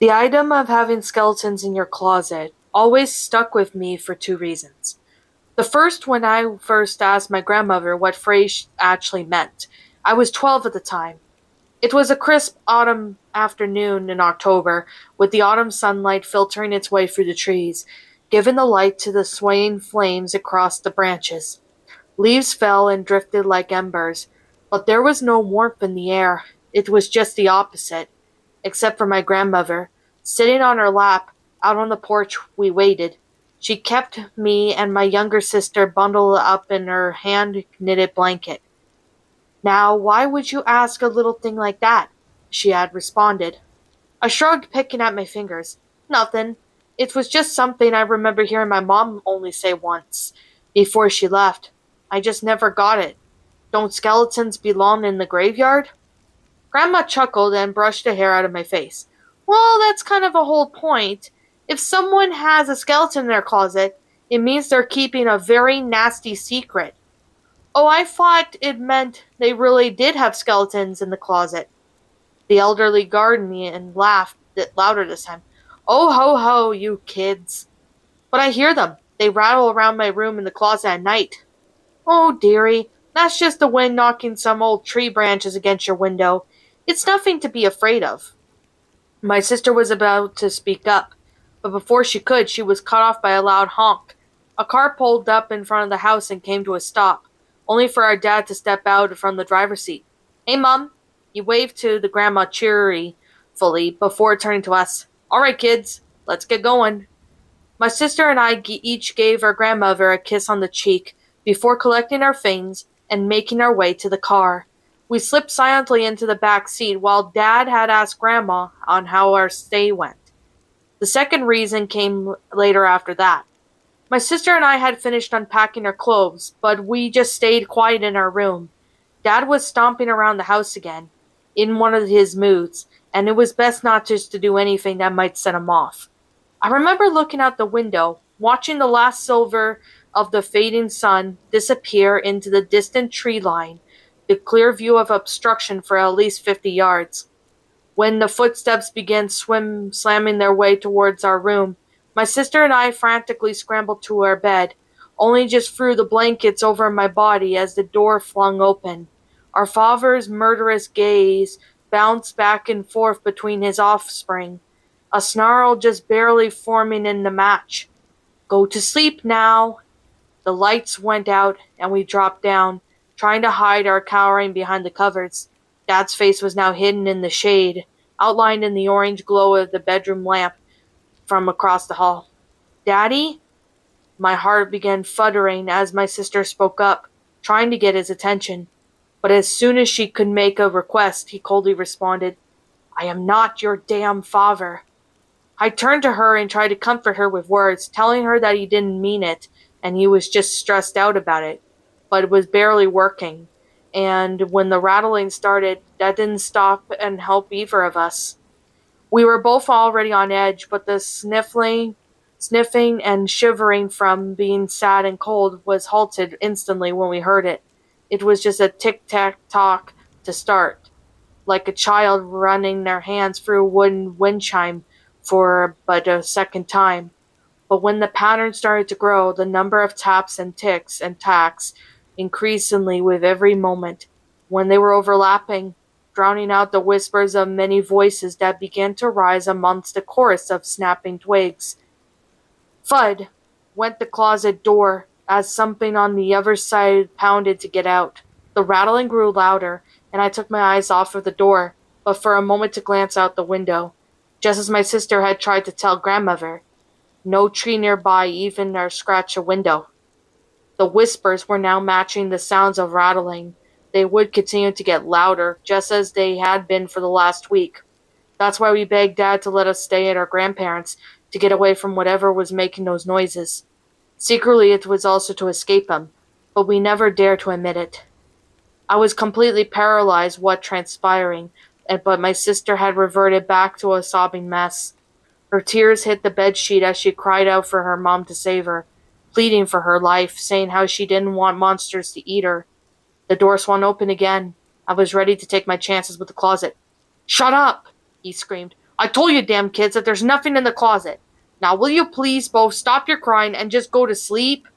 The item of having skeletons in your closet always stuck with me for two reasons. The first, when I first asked my grandmother what phrase actually meant. I was 12 at the time. It was a crisp autumn afternoon in October, with the autumn sunlight filtering its way through the trees, giving the light to the swaying flames across the branches. Leaves fell and drifted like embers, but there was no warmth in the air. It was just the opposite. Except for my grandmother. Sitting on her lap, out on the porch, we waited. She kept me and my younger sister bundled up in her hand-knitted blanket. "Now, why would you ask a little thing like that?" she had responded. I shrugged, picking at my fingers. "Nothing. It was just something I remember hearing my mom only say once, before she left. I just never got it. Don't skeletons belong in the graveyard?" Grandma chuckled and brushed the hair out of my face. "Well, that's kind of the whole point. If someone has a skeleton in their closet, it means they're keeping a very nasty secret." "Oh, I thought it meant they really did have skeletons in the closet." The elderly guardian laughed louder this time. "Oh, ho, ho, you kids." "But I hear them. They rattle around my room in the closet at night." "Oh, dearie, that's just the wind knocking some old tree branches against your window. It's nothing to be afraid of." My sister was about to speak up, but before she could, she was cut off by a loud honk. A car pulled up in front of the house and came to a stop, only for our dad to step out from the driver's seat. "Hey, Mum." He waved to the grandma cheerfully before turning to us. "All right, kids, let's get going." My sister and I each gave our grandmother a kiss on the cheek before collecting our things and making our way to the car. We slipped silently into the back seat while Dad had asked Grandma on how our stay went. The second reason came later after that. My sister and I had finished unpacking our clothes, but we just stayed quiet in our room. Dad was stomping around the house again, in one of his moods, and it was best not just to do anything that might set him off. I remember looking out the window, watching the last silver of the fading sun disappear into the distant tree line, the clear view of obstruction for at least 50 yards. When the footsteps began slamming their way towards our room, my sister and I frantically scrambled to our bed, only just threw the blankets over my body as the door flung open. Our father's murderous gaze bounced back and forth between his offspring, a snarl just barely forming in the match. "Go to sleep now." The lights went out and we dropped down, trying to hide our cowering behind the covers. Dad's face was now hidden in the shade, outlined in the orange glow of the bedroom lamp from across the hall. "Daddy?" My heart began fluttering as my sister spoke up, trying to get his attention. But as soon as she could make a request, he coldly responded, "I am not your damn father." I turned to her and tried to comfort her with words, telling her that he didn't mean it and he was just stressed out about it. But it was barely working. And when the rattling started, that didn't stop and help either of us. We were both already on edge, but the sniffing and shivering from being sad and cold was halted instantly when we heard it. It was just a tick-tack-tock to start, like a child running their hands through a wooden wind chime for but a second time. But when the pattern started to grow, the number of taps and ticks and tacks increasingly with every moment. When they were overlapping, drowning out the whispers of many voices that began to rise amongst the chorus of snapping twigs. Thud went the closet door as something on the other side pounded to get out. The rattling grew louder, and I took my eyes off of the door, but for a moment to glance out the window, just as my sister had tried to tell grandmother. No tree nearby even or scratch a window. The whispers were now matching the sounds of rattling. They would continue to get louder, just as they had been for the last week. That's why we begged Dad to let us stay at our grandparents', to get away from whatever was making those noises. Secretly, it was also to escape him, but we never dared to admit it. I was completely paralyzed what transpiring, but my sister had reverted back to a sobbing mess. Her tears hit the bedsheet as she cried out for her mom to save her, pleading for her life, saying how she didn't want monsters to eat her. The door swung open again. I was ready to take my chances with the closet. "Shut up!" he screamed. I told you damn kids that there's nothing in the closet. Now will you please both stop your crying and just go to sleep?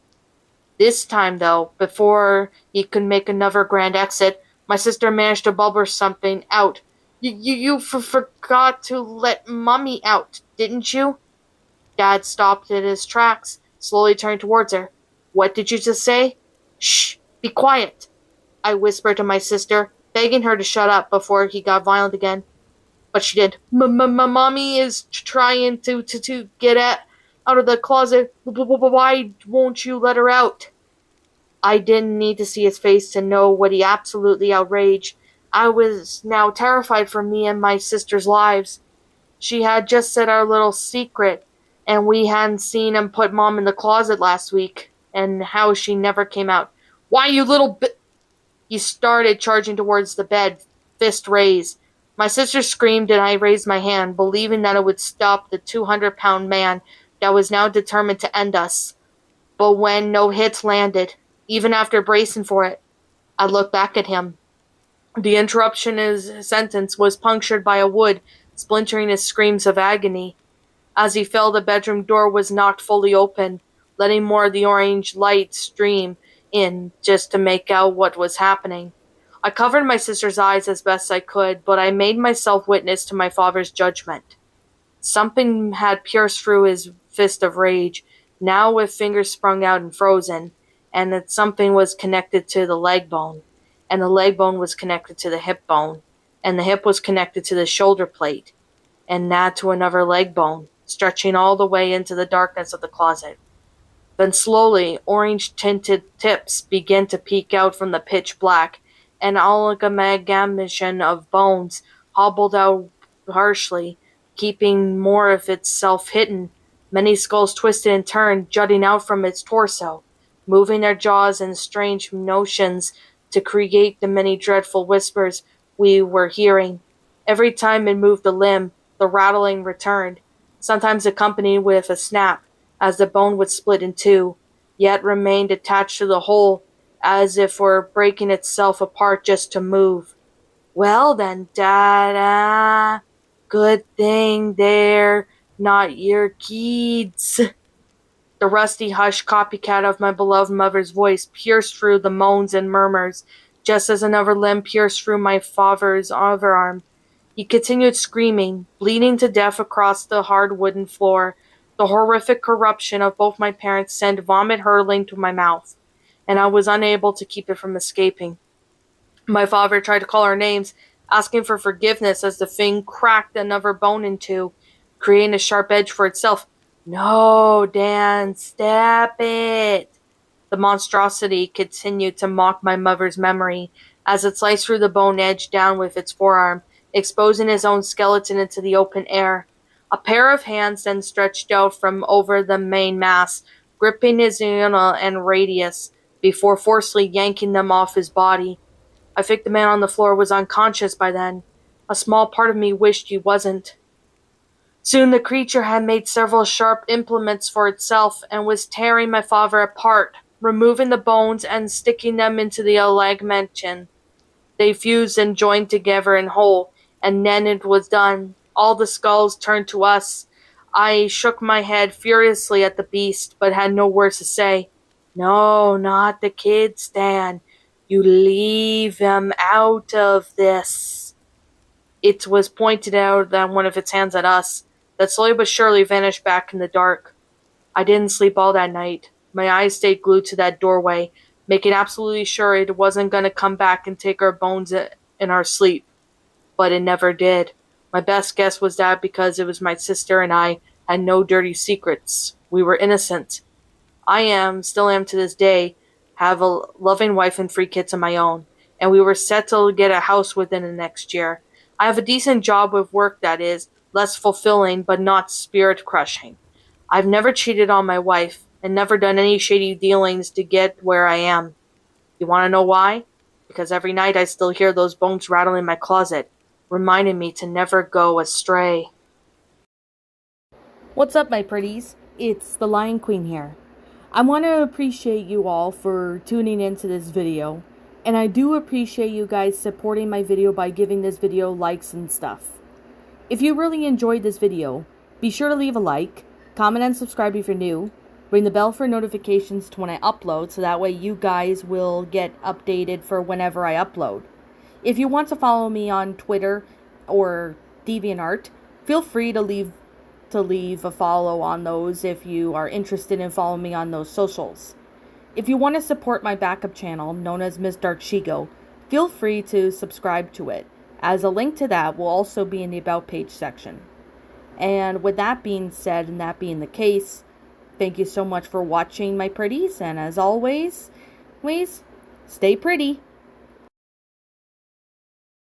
This time, though, before he could make another grand exit, my sister managed to bubble something out. You forgot to let Mummy out, didn't you? Dad stopped in his tracks, slowly turning towards her. What did you just say? Shh, be quiet, I whispered to my sister, begging her to shut up before he got violent again. But she did. Mommy is trying to get out of the closet. Why won't you let her out? I didn't need to see his face to know what he absolutely outraged. I was now terrified for me and my sister's lives. She had just said our little secret, and we hadn't seen him put Mom in the closet last week, and how she never came out. Why, you little bi-" He started charging towards the bed, fist raised. My sister screamed, and I raised my hand, believing that it would stop the 200-pound man that was now determined to end us. But when no hits landed, even after bracing for it, I looked back at him. The interruption in his sentence was punctured by a wood, splintering his screams of agony. As he fell, the bedroom door was knocked fully open, letting more of the orange light stream in just to make out what was happening. I covered my sister's eyes as best I could, but I made myself witness to my father's judgment. Something had pierced through his fist of rage, now with fingers sprung out and frozen, and that something was connected to the leg bone, and the leg bone was connected to the hip bone, and the hip was connected to the shoulder plate, and that to another leg bone, stretching all the way into the darkness of the closet. Then slowly, orange-tinted tips began to peek out from the pitch black, and amalgamation of bones hobbled out harshly, keeping more of itself hidden. Many skulls twisted and turned, jutting out from its torso, moving their jaws in strange motions to create the many dreadful whispers we were hearing. Every time it moved a limb, the rattling returned, sometimes accompanied with a snap, as the bone would split in two, yet remained attached to the whole, as if were breaking itself apart just to move. Well then, Dada, good thing they're not your kids. The rusty hush copycat of my beloved mother's voice pierced through the moans and murmurs, just as another limb pierced through my father's other arm. He continued screaming, bleeding to death across the hard wooden floor. The horrific corruption of both my parents sent vomit hurtling to my mouth, and I was unable to keep it from escaping. My father tried to call our names, asking for forgiveness as the thing cracked another bone in two, creating a sharp edge for itself. No, Dan, stop it. The monstrosity continued to mock my mother's memory as it sliced through the bone edge down with its forearm, exposing his own skeleton into the open air. A pair of hands then stretched out from over the main mass, gripping his ulna and radius, before forcefully yanking them off his body. I think the man on the floor was unconscious by then. A small part of me wished he wasn't. Soon the creature had made several sharp implements for itself and was tearing my father apart, removing the bones and sticking them into the amalgamation. They fused and joined together in whole, and then it was done. All the skulls turned to us. I shook my head furiously at the beast, but had no words to say. No, not the kids, Dan. You leave them out of this. It was pointed out that one of its hands at us, that slowly but surely vanished back in the dark. I didn't sleep all that night. My eyes stayed glued to that doorway, making absolutely sure it wasn't going to come back and take our bones in our sleep. But it never did. My best guess was that because it was my sister and I had no dirty secrets. We were innocent. Still am to this day, have a loving wife and 3 kids of my own, and we were set to get a house within the next year. I have a decent job with work that is, less fulfilling but not spirit-crushing. I've never cheated on my wife, and never done any shady dealings to get where I am. You want to know why? Because every night I still hear those bones rattle in my closet, reminding me to never go astray. What's up, my pretties? It's the Lion Queen here. I want to appreciate you all for tuning into this video, and I do appreciate you guys supporting my video by giving this video likes and stuff. If you really enjoyed this video, be sure to leave a like, comment and subscribe if you're new, ring the bell for notifications to when I upload so that way you guys will get updated for whenever I upload. If you want to follow me on Twitter or DeviantArt, feel free to leave a follow on those if you are interested in following me on those socials. If you want to support my backup channel, known as Ms. Dark Shigo, feel free to subscribe to it, as a link to that will also be in the About page section. And with that being said, and that being the case, thank you so much for watching, my pretties, and as always, stay pretty.